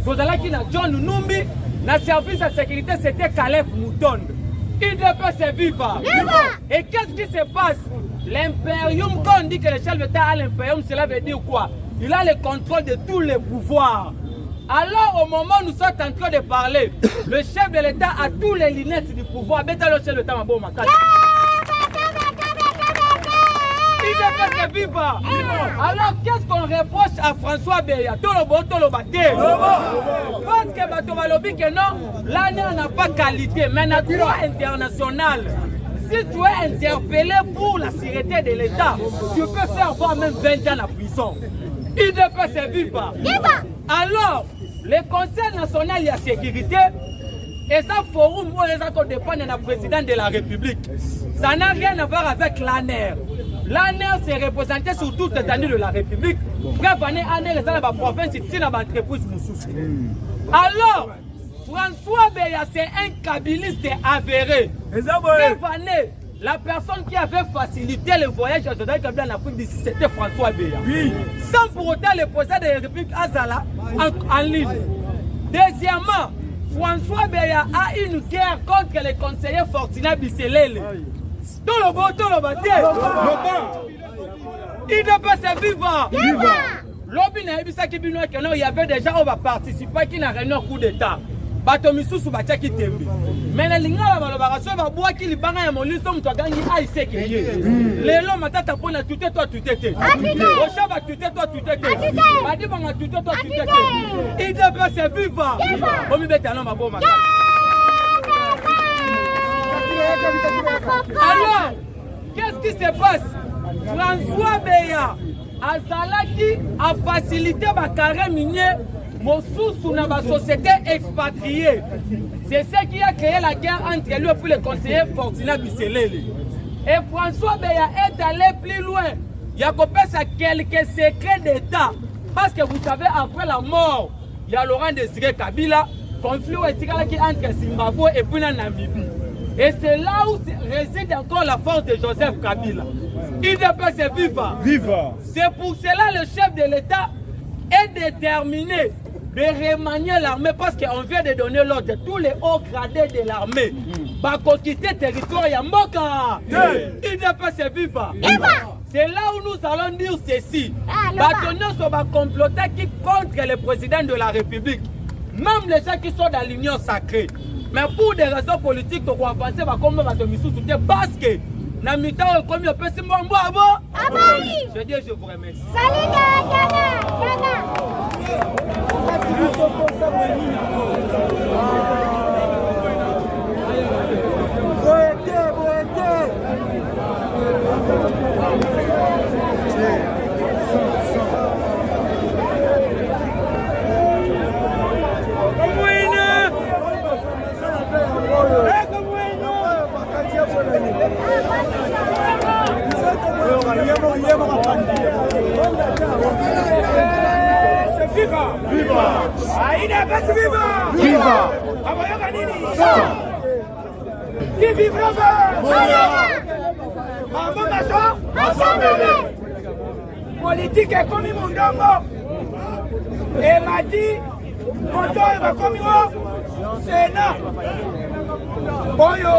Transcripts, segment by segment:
Kozalaki na John Numbi, na service de sécurité, c'était Caleb Moutonde. UDPS c'est viva. Et qu'est-ce qui se passe? L'impérium, quand on dit que le chef d'État a l'impérium, cela veut dire quoi? Il a le contrôle de tous les pouvoirs. Alors, au moment où nous sommes en train de parler, le chef de l'État a tous les lunettes du pouvoir. Le chef de l'État c'est viva. Alors, qu'est-ce qu'on reproche à François Beya? Parce que Batobalobi que non, l'année n'a pas qualité, mais n'a droit international. Si tu es interpellé pour la sûreté de l'État, tu peux faire voir même 20 ans en prison. UDPS c'est viva. Alors, le Conseil national de la sécurité et ça forum où les accords dépendent du président de la République. Ça n'a rien à voir avec l'ANER. L'ANER c'est représenté sur toute l'étendue de la République. Bref, l'ANER est dans la province, c'est une entreprise. Alors, François Beya, c'est un kabiliste avéré. La personne qui avait facilité le voyage à Jodai Kabila en Afrique d'ici, c'était François Beya. Oui. Sans pour autant le président de la République Azala en ligne. Deuxièmement, François Beya a une guerre contre les conseillers Fortuna Bisselele. Il ne peut se vivre. Il y avait des gens qui participaient qui n'ont rien au coup d'État. Batomisusu bachaki tembe. Mais les lingala balobaraso ba bois qui libanga ya moliso mtu agangi aiseke ye. Lelo matata pona tuté toi tuté. Oshaba tuté toi tuté. Badi banga tuté toi tuté. Il doit se vivre. Omi beta no maboma. Alors, qu'est-ce qui se passe? François Beya azalaki a facilité ba carré minier. Mosusu na ba société expatriée. C'est ce qui a créé la guerre entre lui et le conseiller Fortuna Bisselele. Et François Beya est allé plus loin. Il y a quelques secrets d'État. Parce que vous savez, après la mort, il y a Laurent Désiré Kabila, conflit entre Zimbabwe et puis la Namibie. Et c'est là où réside encore la force de Joseph Kabila. Il doit se vivre. C'est pour cela le chef de l'État est déterminé de remanier l'armée parce qu'on vient de donner l'ordre. Tous les hauts gradés de l'armée va quitter le territoire Yamboka. Il doit pas se vivre. C'est là où nous allons dire ceci. Bâtonneurs sont complotés qui contre le président de la République. Même les gens qui sont dans l'union sacrée. Mais pour des raisons politiques, on va avancer comme parce que la mi-temps comme il peut se je dis je vous remercie. Salut Qui vivra politique est comme mon dongo. Et m'a dit, contrôle va comme Sénat. Boyo.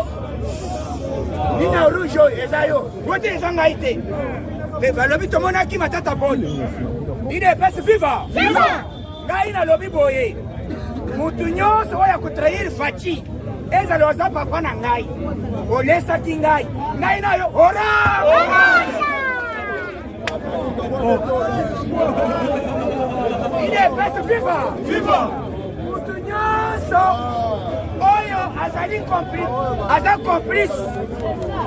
Nina rouge et Zayo. Vote les engaïtés. Mais le but de mon acquis m'a tata bonne. Il est pas vivant. Gaïna lobby boye. Moutounion soit à contraire Fachi. Et ça leur a pas prendre un gaï. On laisse ça qui gaï. Gaïna yo. Il est pas vivant. Moutounion Azali complice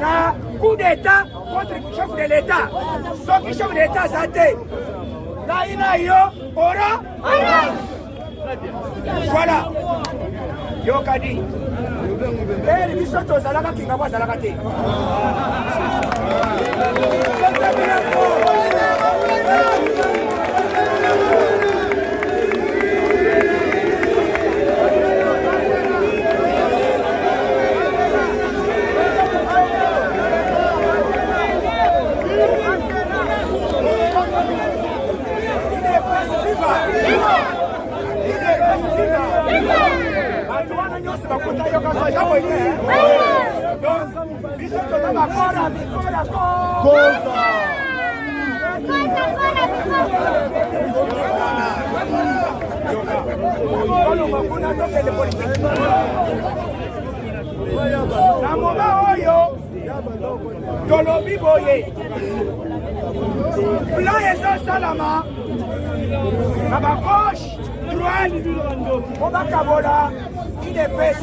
na coup d'État contre le chef de l'État. Sauf que le chef de l'État s'attend. Gaïna yo, ora. Voilà. Yo kadi. Et les bisotos zalaka kingaba zalaka te. wana nyonso bakuta yo kaso eza boye donc biso toza bakora mikora koza na moma oyo tolobi boye plan ezosalama na bagauche droite po bakabola IDPS.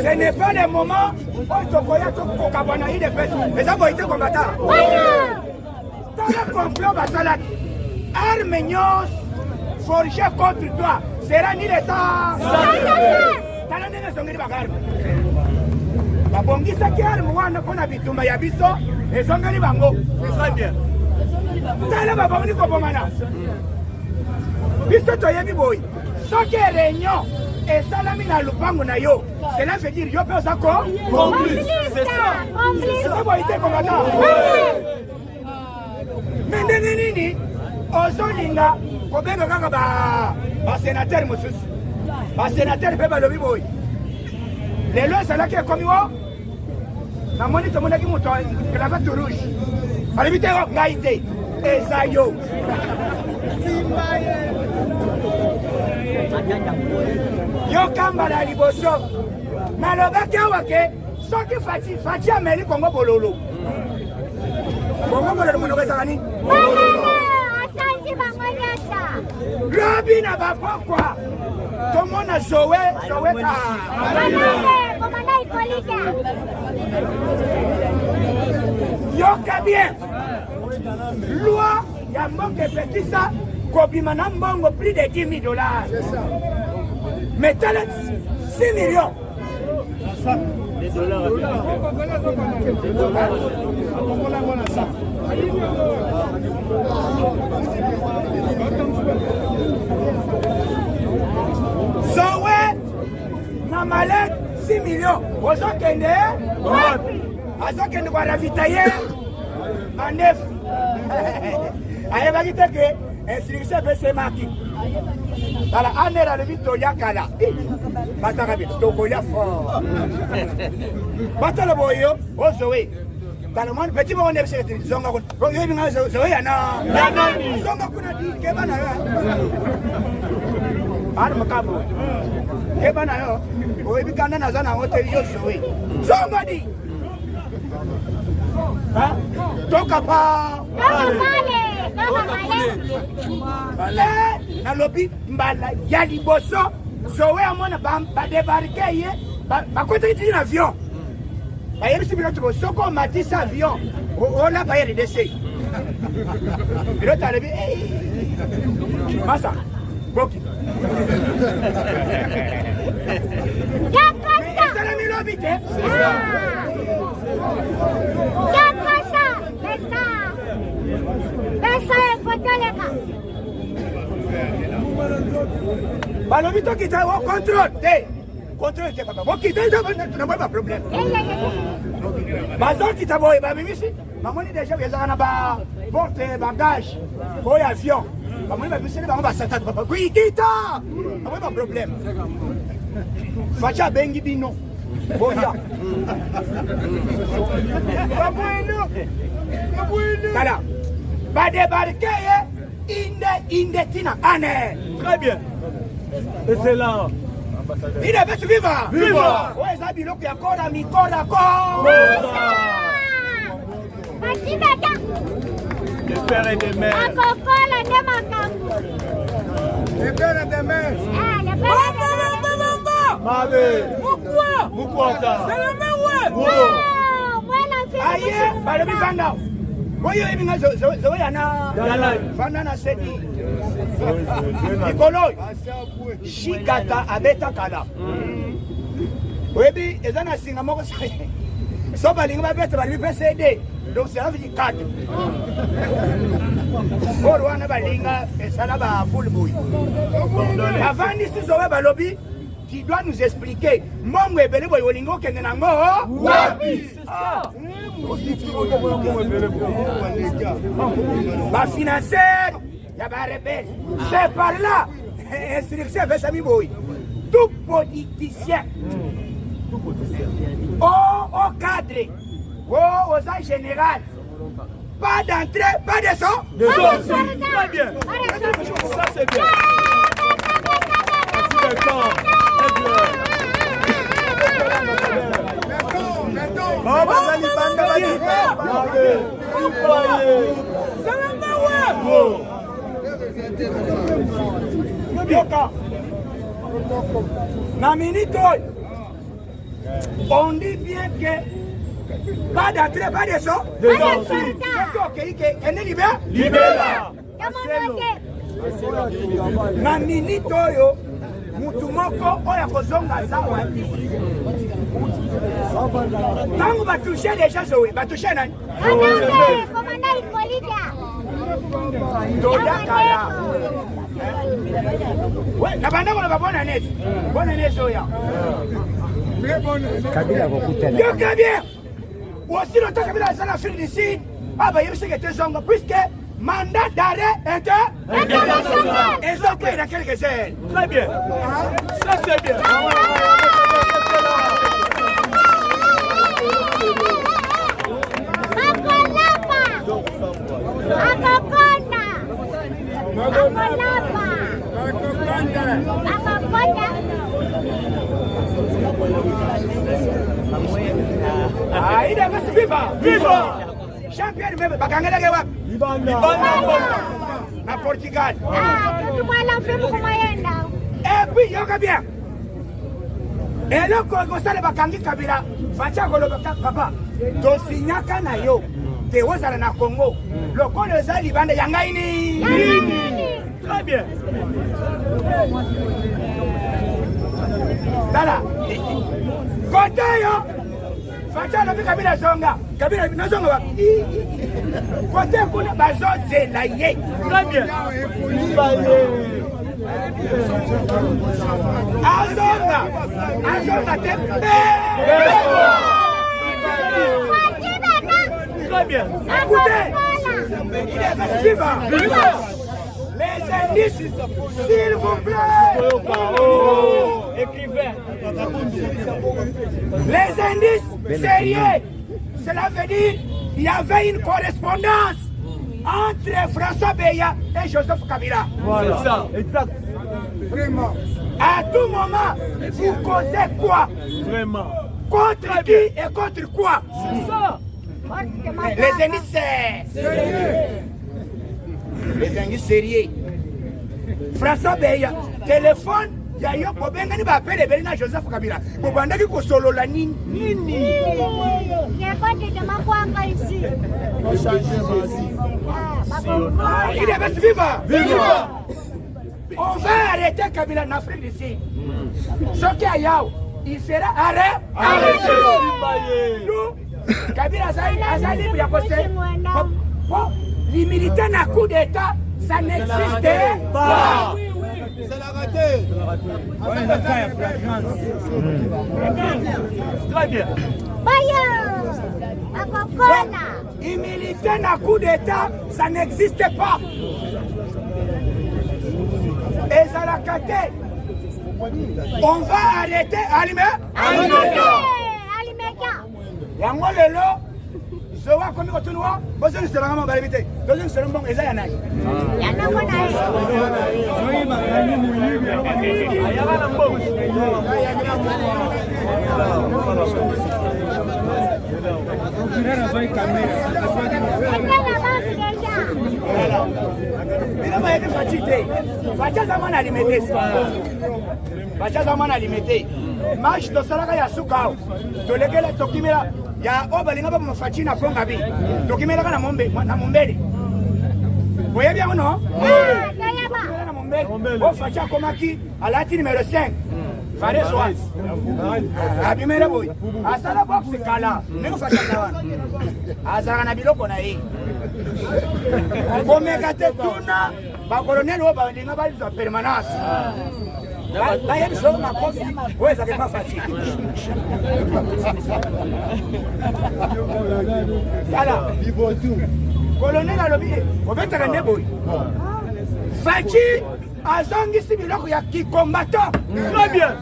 Ce n'est pas le moment oyo tokoya tokokabwana IDPS eza boye te kombata tala complot basalaki arme nyonso forgé contre toi sera ni le sang tala ndenge esongeli bakarme babongisaki arme wana mpona bitumba ya biso esongeli bango tala babongisi kobomana biso toyebi boye soki réunion esalami na lupango na yo cela veut dire yo mpe oza eza boye te komata me ndenge nini ozolinga kobenga kaka basénatere mosusu basénatere mpe balobi boye lelo ezalaki ekomi wo namoni tomonaki moto cravate rouge alobi te ngai te eza yo yo kambala liboso nalobaki awa ke soki faci ameli kongo bololo monoko ezaka nini lobi na bapokwa tomona zowe ka yoka bien loi ya mboka epekisa kobima na mbongo plus de 10 000 $. Mais tala 6 millions. Les dollars. Zoé na malade 6 millions. Ozokende azokende kwa ravitailler en neuf. Ayebaki te ke instruction pe semaki. Tala anera le vito yakala. Bataka bito tokoya fort. Batala boyo ozowe. Tala mon petit mo ne bese zonga ko. Yo binga zowe yana. Zonga kuna di ke bana yo. Ar makabo. Ke bana yo. O bikana na zana hotel yo zowe. Zonga di. Ha? Toka pa. Na lobi mbala ya liboso zowe amona badebarke ye bakotekiti na avion bayebisi bino tuko soko omatisa avion ola baye RDC pilote alebi masa boki esalami lobi te balobi tokita o contrôle te papa bokita naboyi baproblème bazokita boye babimisi bamoni déjà ezaka na baporte bagage oyo avion bamoni babimiseli bango basatani papa kuikita naboyi baproblème faci abengi bino boya tala badebarke ye inde tina ane très bien et c'est là IDPS viva viva o eza biloko ya kora mikora ko le père et des mères akokola nde makambo le père et des mères mabe mukwata aye balobi fanda oyo ebinga zowe yana fanda na sedi likolo shikata abeta kala oyebi eza na singa moko so balingi babeta balibi mpe cd donc cela veut dire 4 oro wana balinga esala bapoule boyi avandisi zowe balobi tu dois nous expliquer mbongo ebele boye olingi okende nango wapi bafinancere ya barebele c'est par là instruction epesami boye tout politicien au cadre aux agents général, pas d'entrée, pas de son. Très bien. Ça c'est bien. Na minute, on dit bien que pas d'entrée, pas de son. Libéra. Na minute oyo mutu moko oya kozonga zawa tangu batushe deja zoe batushe nani todakala na bandako na babona nezi oya yoka bien aussi longtemps Kabila azala Afrique du Sud abayebisaka ete zongo puisque mandat d'arrêt international. Ils ont pris dans quelques heures. Très bien. Ça c'est bien. Ah, il est passé viva. Viva. Champion même bakangela ke wapi? Na Portugal. Et puis yoka bien. Et le Congo sale bakangi Kabila. Facha koloba papa. To signaka na yo. Te wozala na Congo. Le Congo za libanda yanga ini. Très bien. Dala. Côté yo. Facha na Kabila zonga. Kabila na zonga wapi? Côté kuna bazo zela ye. Très bien. Azonga tempe. Très bien. Écoutez, il est vivant. Les indices, s'il vous plaît. Écrivain. Les indices sérieux. Cela veut dire qu'il y avait une correspondance entre François Beya et Joseph Kabila. Voilà. C'est ça, exact. Vraiment. À tout moment, vous causez quoi? Vraiment. Contre qui et contre quoi? C'est ça. Les indices sérieux. Les indices sérieux. François Beya, téléphone, il y a eu un problème, il va appeler Bernard Joseph Kabila. Pour pendant que vous solo la nini. Il n'y a pas de demande ici. Il est vivant. Vivant. On va arrêter Kabila en Afrique du Sud. Ce qui est Yao, il sera arrêté. Nous, Kabila a libre de poser. Les militaires n'a coup d'État, ça n'existe pas. C'est l'arrêté. Très bien. Les militaires n'a coup d'État, ça n'existe pas. Et ça l'a caté. On va arrêter Alimeka. Yango lelo, zowa komi kotunwa, bozo ni selanga mo balibite. Bozo ni selanga mo eza ya nani? Ya na mona e. Ayaba na mbo. Mina ba yeke fatite. Facha zamana alimete. Facha zamana alimete. Match to salaka ya sukao. Tolekele tokimela ya obalinga ba mafachi na konga bi. Tokimela kana mombele. Boye bien ou non? On facha komaki alati numéro 5. Fare soas. Abimele boy. Asala box kala. Niko facha kawana. Azara na biloko na ye. Bomeka te tuna ba colonel o ba linga ba za permanence. Là, il y a une chose ma copie. Oui, ça n'est pas facile. Voilà. Colonel a lobby. On va te rendre boy. Fachi, azongisi biloko ya kikombatant. Très bien.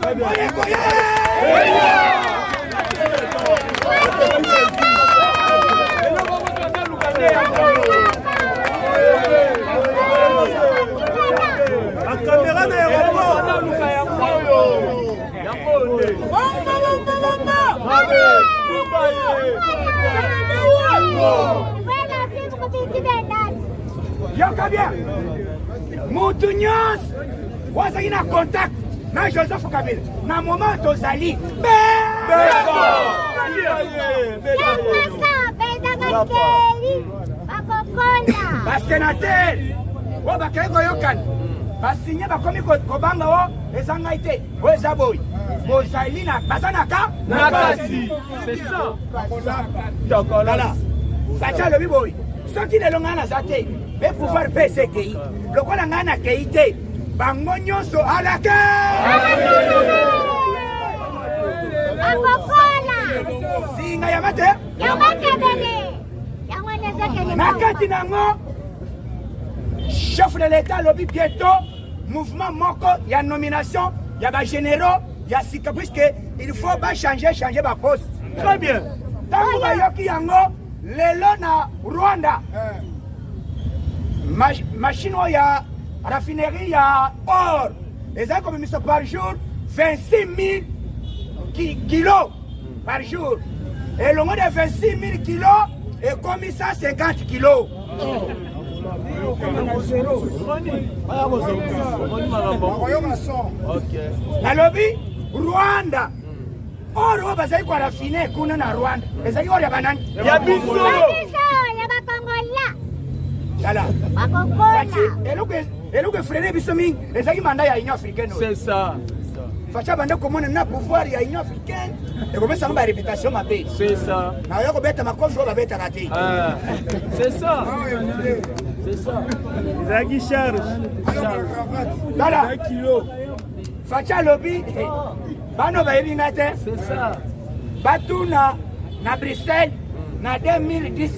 La caméra d'aéroport. Yoka bien. Moutunios. Wazaki na contact na Joseph Kabila. Na moment tozali. Basénateur. Wa bakay ko yokan. Basigné bakomi kobanga wo ezanga ite. O ezaboy. Bozali na bazanaka Nakati. C'est ça. D'accord là. Facha le biboy. Ce qui ne l'ont pas acheté, mais pouvoir baisser qui. Le quoi l'on a quitté, bangonyo so à la si na yamate. Nakati nango. Chef de l'État lobby bientôt mouvement moko ya nomination ya ba généraux ya sika puisque il faut pas changer ba poste. Très bien. Tango ba yoki yango. Lelo na Rwanda machine ya raffinerie ya or et ça comme mise par jour 26 000 kilos par jour et le moins de 26 000 kilos est comme ça 50 kilos. La lobby Rwanda oro bazali kwa raffiner kuna na Rwanda ezali oro ya banani Ya biso ya bakongola Dala bakongola eluke freiner biso mingi ezali manda ya Union africaine. C'est ça. Facha banda komona na pouvoir ya Union africaine et comme ça ba réputation mabe. C'est ça. Na yo ko beta makofi ba beta kati. C'est ça. C'est ça. Zagi charge. Dala 1 kilo. Facha lobby bano ba yebinga te. C'est ça. Batuna na Bruxelles na 2010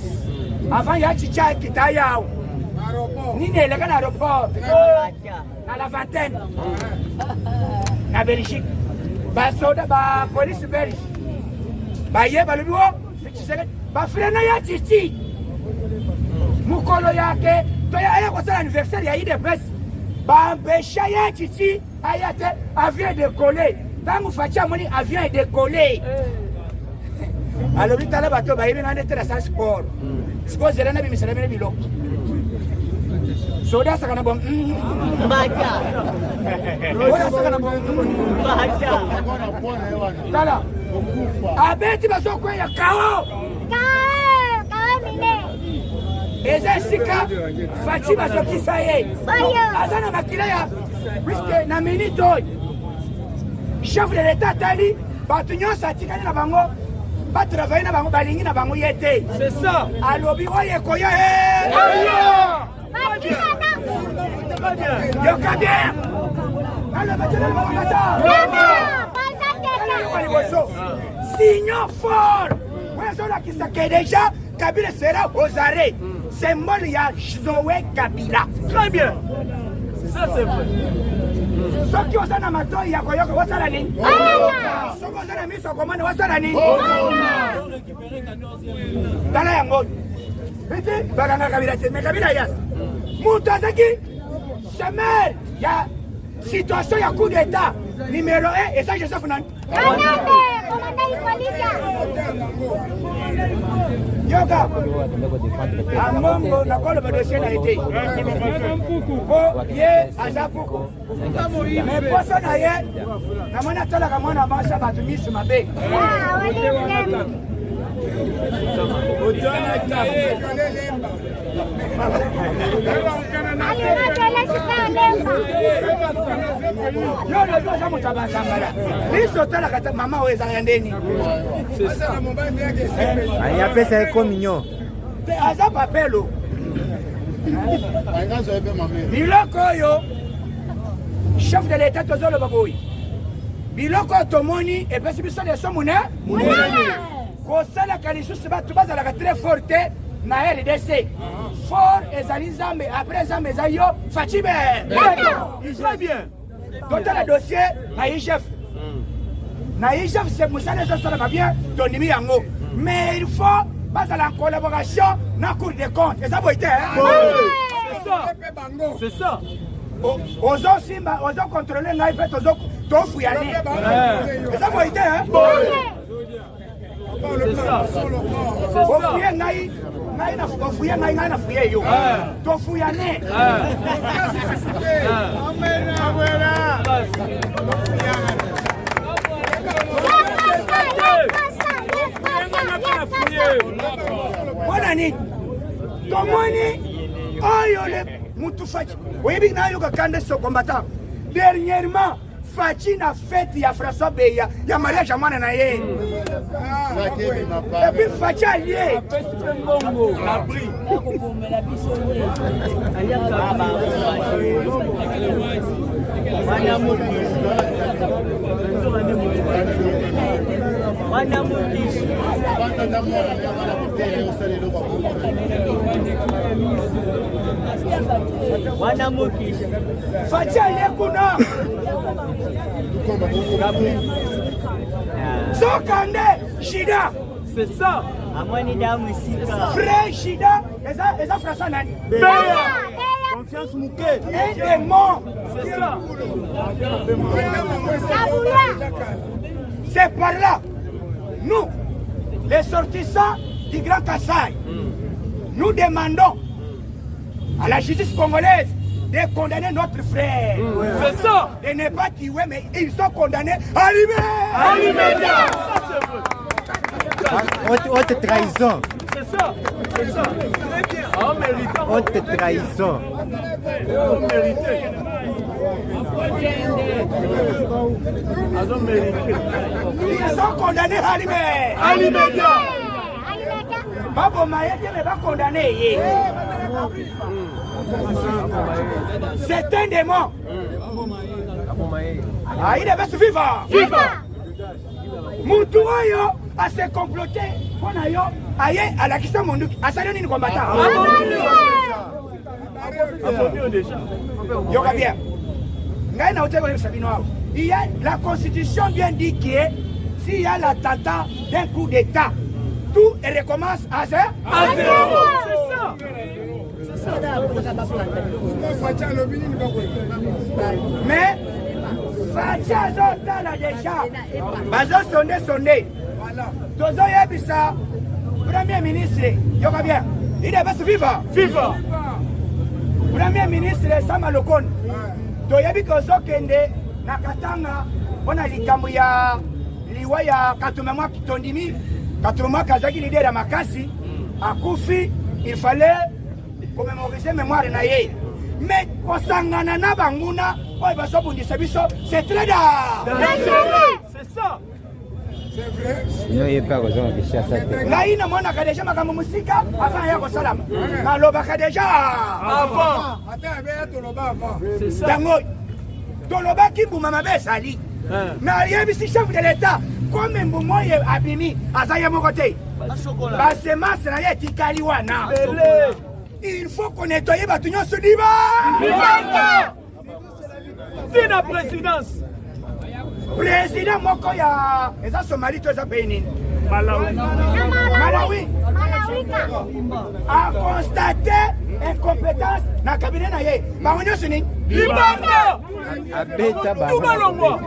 avant ya chicha kitayao. Nini eleka na aéroport na la vingtaine na Belgique ba soda ba police belge ba ye ba lubiwo ba frena ya chichi mukolo yake to ya kwa sala anniversaire ya IDPS ba besha ya chichi ayate avion décoller tangu facha moni avion est décollé alors bitala bato ba yebi ngane tera sa sport sport zera na bimisala mene biloko soda sakana bom baja soda sakana bom baja tala abeti basoko ya kao mine eza sika fachi basoki saye azana makila ya puisque na minute chef de l'état tali bato nyonso atikali na bango batravaille na bango balingi na bango yete. C'est ça. Alobi oye koya yoka bien signaux fort qui déjà Kabila sera aux arrêts. Symbole il y a Zoé Kabila. Très bien. Ça c'est vrai. Ce qui est au Namato, il y a Koyoko Wasalani. Ce qui est au Nami, ce commande Wasalani. Dans la Yangon. Vite, Bagana Kabila, mais Kabila Yas. Moutazaki, semaine, il y a situation, il y a coup d'état. Numéro 1, et ça, je sais Founan. Yoga, à Mongo, la colle de dossier n'a été. Bon, hier, à Zapuko. Mais pour ça, d'ailleurs, la monnaie à la monnaie à marcher à Batoumi sur ma baie. Chef de l'État toujours le baboui. Biloko tomoni et puis c'est des sommes Kosala kalisu seba tubaza la très forte na RDC. fort ezali Nzambe après Nzambe eza yo Fachi be. Très bien. Dans le dossier na IGF. Na IGF c'est musala ezosala bien tondimi yango. Mais il faut passer en collaboration na Cour des comptes. Et ça va être C'est ça. ozo simba ozo contrôler ngai pe tozo tofuyane. Et ça va être C'est ça. ofuye ngai ngai na ofuye ngai na fuye yo. Tofuyane. Voilà ni tomoni oyo le mutu Fachi oyebi na yo kakande so combattant dernièrement Fachi na fête ya François Beya ya mariage amana na ye et puis Fachi allié Fachi allié kuna Sokande Shida. C'est ça. Frère Shida, eza François nani? Confiance Mouké. Un démon. C'est ça. C'est par là. Nous, les sortissants du Grand Kassai, nous demandons à la justice congolaise de condamner notre frère. C'est ça. De ne pas tuer, mais ils sont condamnés à l'immédiat. Ça c'est vrai. Haute trahison. C'est ça. C'est ça. Très bien. En méritant. Haute trahison. En mérité. Ils sont condamnés à l'immédiat. Babo Maïté ne va condamner. C'est un démon. Ah, il devait se vivre. Moutou oyo a se comploté. On a yo aye à la question monduki. A salé ni combattant. Yoka bien. Ngai na oteko le sabino. Il y a la constitution bien dit que s'il y a l'attentat d'un coup d'état, tout recommence à zéro. C'est ça. Mais Fachi azotala déjà bazosonde tozoyebisa premier ministre yoka bien il devait se vivre premier ministre Sama Lokoni toyebi kozokende na Katanga mpona likambo ya liwa ya Katumemwa Kitondimi Katumemwa kazaki leader ya makasi akufi il fallait commémoriser mémoire na ye mais kosangana na banguna oyo bazobundisa biso c'est très dangereux. C'est ça. ngai namonaka deja makambo mosika avant ya kosalama nalobaka deja Avant. C'est ça. yango tolobaki mbuma mabe esali nayebisi chef de l'état comme mbuma oyo abimi aza ye moko te basemence na ye etikali wana il faut qu'on nettoie bato nyonso diba C'est la présidence. président moko ya eza Somalie to eza pays nini Malawi. Malawi a constaté incompétence na cabinet na ye bango nyonso nini Libanda. Tout malongwa.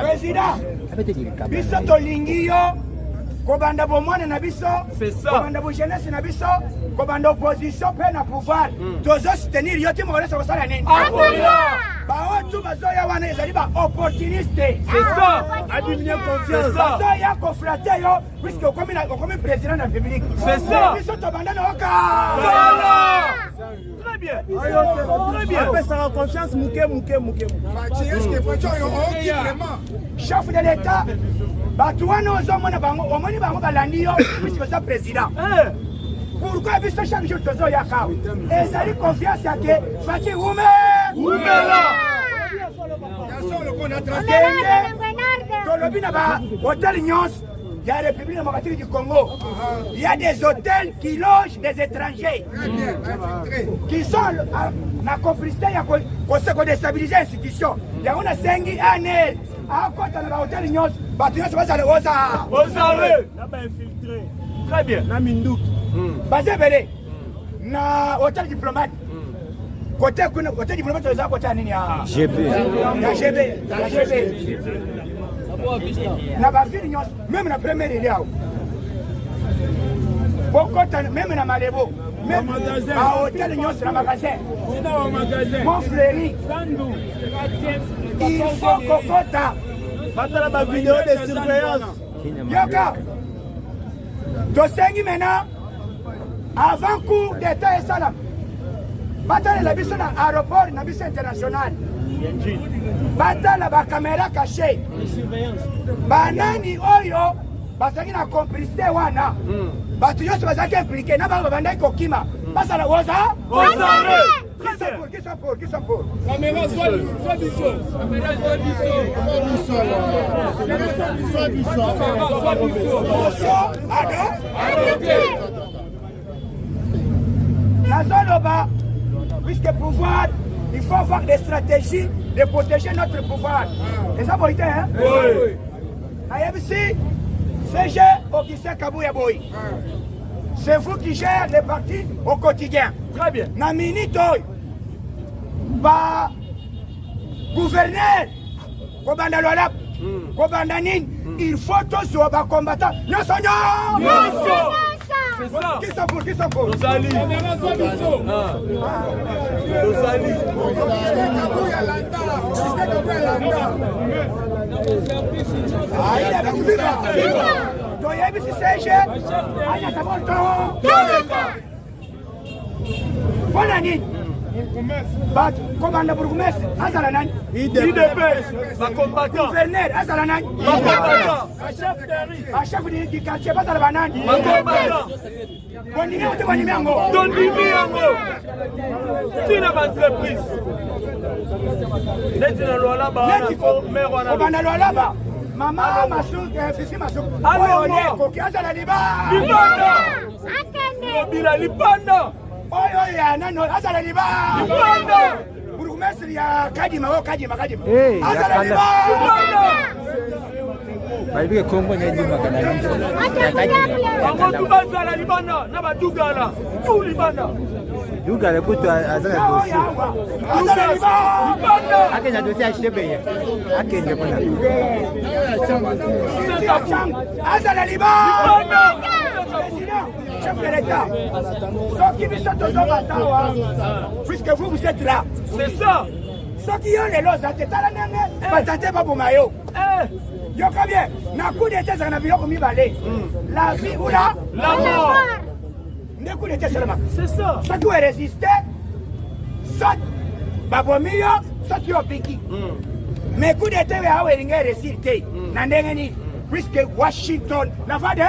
président biso tolingi yo kobanda bomwana na biso kobanda bojeunesse na biso kobanda opposition mpe na pouvoir tozosoutenir yo ti mokolesa kosala nini baotu bazoya wana ezali baopportuniste bazoya koflate yo puisque okomi président na république biso tobanda na oka Très bien. Très bien. apesaka confiance muke. chef de l'état bato wana ozomona bango omoni bango balandi yo puisque oza président pourquoi biso chaque jour tozoyaka ezali confiance yake Fachi umela tolobi na bahotel nyonso il y a la République démocratique du Congo. Il y a des hôtels qui logent des étrangers. Qui sont la complicité, il y a qu'on déstabilise l'institution. Il y a une 5 années. À côté de l'hôtel, il y a infiltré. Très bien. Na Mindouk. Basé belé. Na hôtel diplomate. Côté diplomate, les côté nini ya GB. Ya GB. Na baville nyos, même la première il y a. Même na Malebo. Même à hôtel nyos na magasin. Mon fleuri. Il faut Kokota. Maintenant ma vidéo de surveillance. Yoka. Dosengi maintenant. Avant coup d'état et salam. Batale la biso na aéroport na biso international. Batale ba caméra cachée. Banani oyo basangi na complicité wana. Batu yoso bazaki impliqué na ba bandai kokima. Basala woza? Ozare. Qui sont pour? Caméra soit biso. Nazoloba, puisque pouvoir, il faut avoir des stratégies de protéger notre pouvoir. Et ça, vous hein? Oui. Ici, CG Augustin Kabouya Boy. C'est vous qui gérez les partis au quotidien. Très bien. Na minute, ba gouverneur, Kobanda Lolap, Kobanda Nin, il faut tous les combattants. C'est ça. Qui sont pour? Rosali. Rosali. Commandant bourgmestre, Azalanani. IDPS, ma combattant. Gouverneur, Azalanani. Ma combattant. Un chef du quartier, Bazalabanani. Ma combattant. Tondimi yango. Tina ma entreprise. Neti na lola ba na ko mère wana. Obanda lola ba. Mama Masuk, fils Masuk. Alors, Koki Azala liba. Libanda. Akende. Bila Libanda. Oyo ya nano Azala liba. Libanda. Bourgmestre ya Kadima, Kadima. Eh, ya Azala liba. Balibi Kongo ne juma kana biso. Bango tubazala Libanda na badugala. Tu Libanda. Duga le kutu azala dosi. Azala liba. Libanda. Akenya dosi ashebe. Akenya kuna. Azala liba. Chef de l'État, ceux qui vous sont aux Ottawa, puisque vous êtes là, C'est ça. ceux qui ont les lois, c'est à la nana, patate babumayo. Yo bien, na coup d'état, ça n'a pas comme la vie ou la mort. Ne coup d'état seulement. C'est ça. Ceux qui ont résisté, soit babomio, soit qui ont piqué. Mais coup d'état, il y a résisté. Nandengeni. Puisque Washington n'a pas de...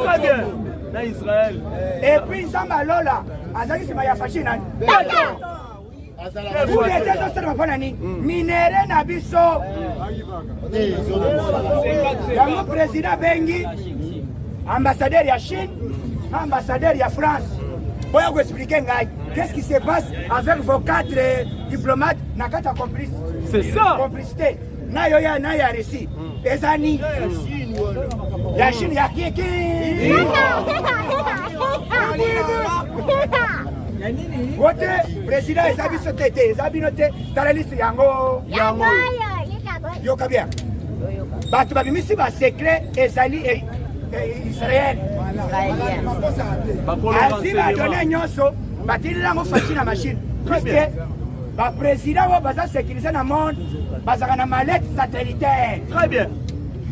Très bien. Dans Israël. Et puis, Zamba Lola, Azaki Simaya Fachina. Vous êtes minéré Nabiso. Le président Bengi, ambassadeur de Chine, ambassadeur de France. Pour vous expliquer, qu'est-ce qui se passe avec vos 4 diplomates, n'a qu'à complice. C'est ça. Complicité. Nayoya Naya Resi. Ezani. Ya Chine ya Kiki. Wote président ezabi sotete ezabi note dans la liste yango. Yoka bien. Batu babimisi ba secret ezali Israël. Asi ba donné nyonso batilila ngo fachi na machine. Puisque ba président wa baza sécuriser na monde bazaka na mallette satellitaire. Très bien.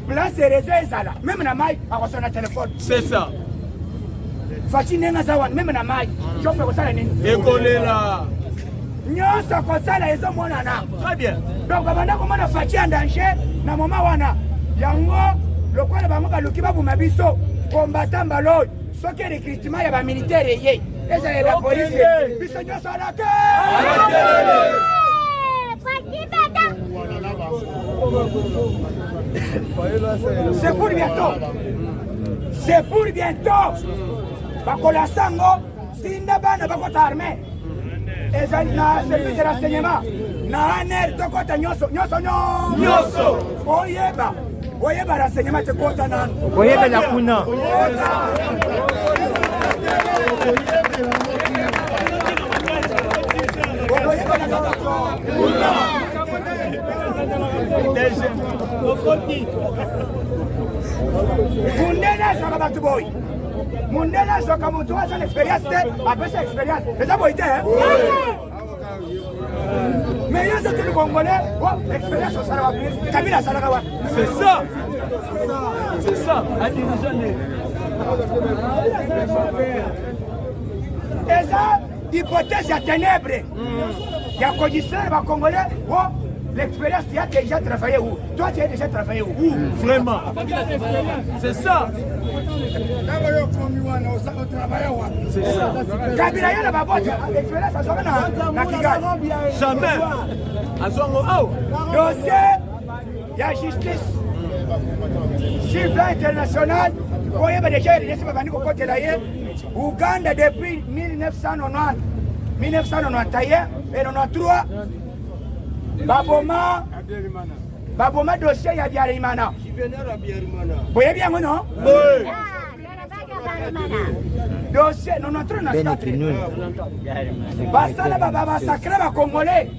Place réseau ezala. Même na mai akoso na téléphone. C'est ça. Fachi nenga zawa même na mai. Chope ko sala nini? Ekolela. Nyonso ko sala ezo mona na. Très bien. Donc babanda ko mona fachi en danger na moma wana. Yango lokola bango baluki babuma biso combattant balo soki recrutement ya ba militaire ye. Eza la police. Biso nyonso na ke. C'est pour bientôt. C'est pour bientôt. Bakola sango, tinda bana bakota armée. Et na service de renseignement. Na aner tokota nyoso. Oyeba renseignement te kota nan. Oyeba la kuna. Mundena soka batu boy. Mundena soka mutu asa l'expérience te, apesa expérience. Eza boy te hein? Mais yo c'est le Congolais, l'expérience au Sarawa plus. Kabila Sarawa. C'est ça. C'est ça. Un dirigeant. Eza hypothèse ya ténèbres. Ya conditionner les Congolais. L'expérience, tu as déjà travaillé où? Toi, tu as déjà travaillé où? Vraiment. C'est ça. C'est ça. Kabila yana baboti, l'expérience, ça sera na Kigali. Jamais. Dossier, il y a justice. Sur le plan international, vous avez déjà laissé ma au côté là. Ouganda depuis 1990, 1991 et 1993. Baboma dossier ya Biarimana. Vous voyez bien, non? Oui. Dossier, non, Basala baba sacré ba Congolais.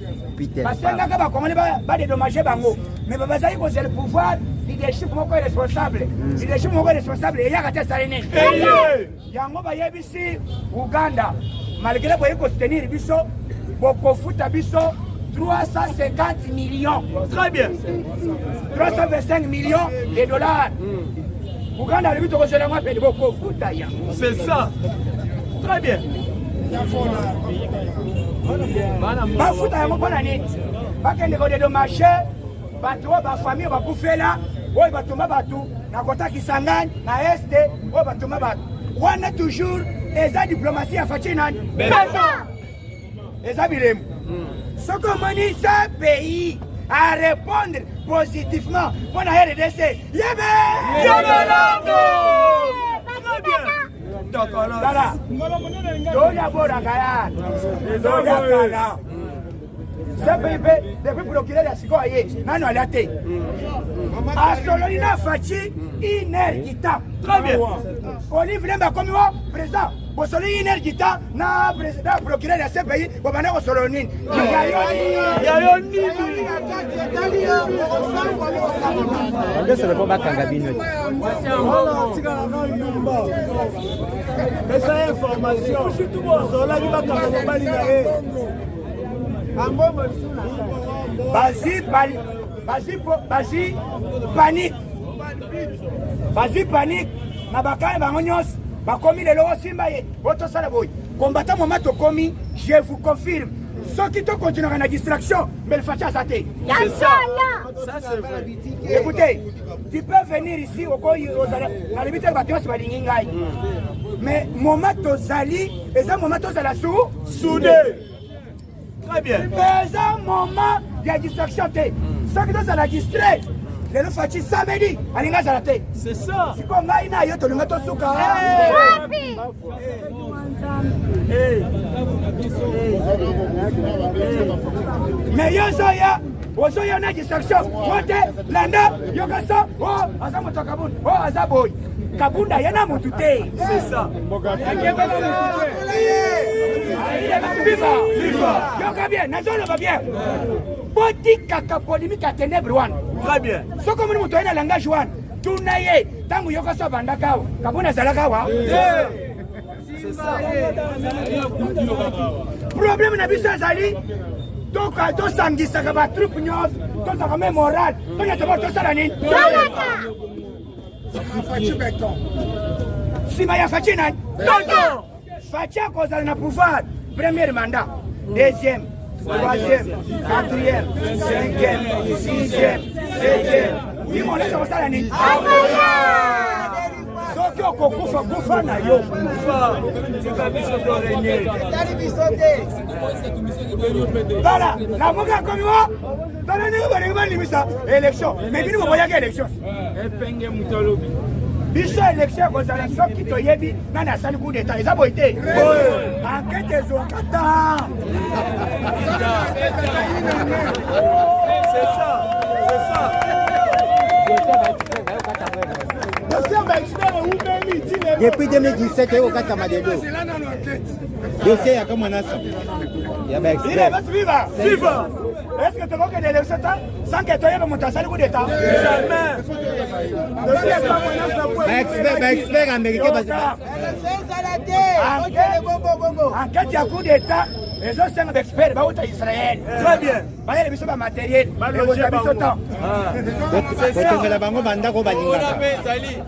Basenga ka ba Congolais ba dédommager bango. Mais baba zali ko le pouvoir, leadership moko responsable. Leadership moko responsable et yaka te salene. Yango ba yebisi Uganda. Malgré boye ko soutenir biso, boko futa biso 350 millions. Très bien. 325 millions de dollars. Uganda a tout reçu moi paye beaucoup futa ya. C'est ça. Très bien. Ba futa ya moko nani? Ba kende ko dédommager bato ba famille ba kufela, oyo batuma batu na kota Kisangani na este, oyo batuma batu. Wana toujours eza diplomatie ya fachi nani? Beza. Eza bilemu. Ce que mani ce pays à répondre positivement pour la RDC. Yébé! Très bien. Dada. Doya bora kaya. Doya kala. Ce pays depuis procurer la siko aye. Nano alate. A Sololina Fachi inergita. Très bien. Olive Lemba comme moi, président. Bosoli inergita na président procureur de ce pays. Bobana ko Solonine. C'est le combat Kangabino. Mais ça information. Surtout bon, cela qui va t'accompagner. Basi panique. Na bakay bango nyos. Bakomi le logo simba ye. Boto sala boy. Combattant moment to komi, je vous confirme. Ceux qui te continuent à la distraction, mais le facha saté. C'est ça. Ça c'est vrai. Écoutez, tu peux venir ici au Koyi aux la limite de bâtiment c'est pas l'ingai. Mais moment to zali, et ça moment to zala sou soudé. Très bien. Mais un moment il y a distraction té. Ceux qui te la distrait. Le fachi samedi, alinga zalate. C'est ça. Si comme ngai na yo to linga to suka. Mais yo soya, ozoya na distraction. Wote landa yokasa, asa moto kabun, asa boy. Kabunda yana mutu te. C'est ça. Viva. Yoka bien, nazolo va bien. Boti kaka polémique à ténèbres one. Très bien. Ce que nous avons un langage one. Tunaye, tangu yokasa bandaka, kabuna zalaka wa. C'est ça. Problème na biso zali. Toka to sangisa ka ba troupe nyos, to sa ka moral. To ya to sala nini? Fachi beton. Si ma ya fachi nani? Non. Fachi cause na pouvoir. Premier mandat, deuxième, troisième, quatrième, cinquième, sixième, septième. Dis-moi, laisse-moi ça l'année. Ce que Soko kufa na yo. Voilà, la moka comme moi. Dans les négociations, limisa élection. Mais bino boyaka élection. Epenge mutalobi. Biso élection kozala soki toyebi nani asali coup d'état. Eza boy te. Enquête ezokata. C'est ça. Depuis 2017, il y a eu un Kamadelo. Dossier, il y a comme un instant. Il y a un expert. Viva! Est-ce que tu vois que l'élection sans que tu aies monté à salle coup d'état? Jamais. Un expert américain. Enquête, il y a coup d'état. Les autres sont experts, ils vont Israël. Très bien. Ils ont des matériels. Ils ont des temps. C'est ça. C'est la banque bandako balinga.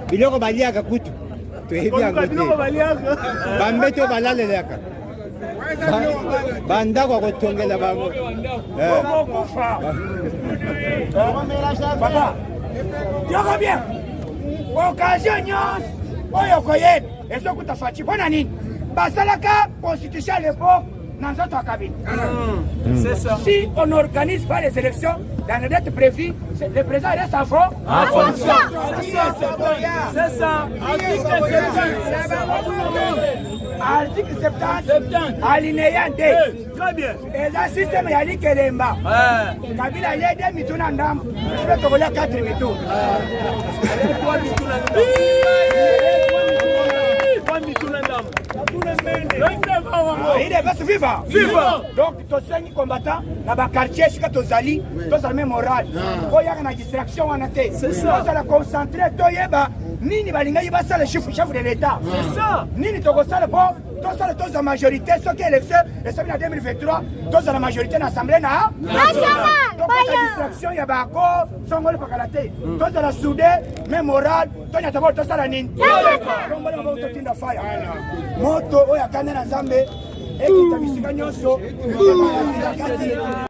Biloko baliaka kutu. Tu es bien côté. Bambeto balalelaka. Bandako kotongela bango. Papa. Yoko bien. Occasion nyonso oyo koyeba ezokuta faci mpona nini basalaka constitution à l'époque dans notre cabine. C'est ça. Si on n'organise pas les élections dans les dates prévues, le président reste en fonction. C'est ça. Article 70, alinéa 2. Très bien. Et le système Yali Kelemba. Kabila Yede Mituna Ndam. Je vais te voler 4 mitous. Il est bas vivant. Donc, tu as 5 combattants dans le quartier, si tu as Zali, tu as la morale. Il y a une distraction. C'est ça. Tu as concentré. Tu as Nini balinga yiba ça le chef de l'État. C'est ça. Nini to ça bon, to ça la majorité, ce qui est élection, et ça en 2023, to ça la majorité dans l'Assemblée nationale. Donc la distraction ya ba ko songole pakalate. To ça la soudé, mais moral, to nya tabo to ça la nini. Donc voilà on to tinda fire. Moto oya kana na Zambe, et qui tabisika nyonso.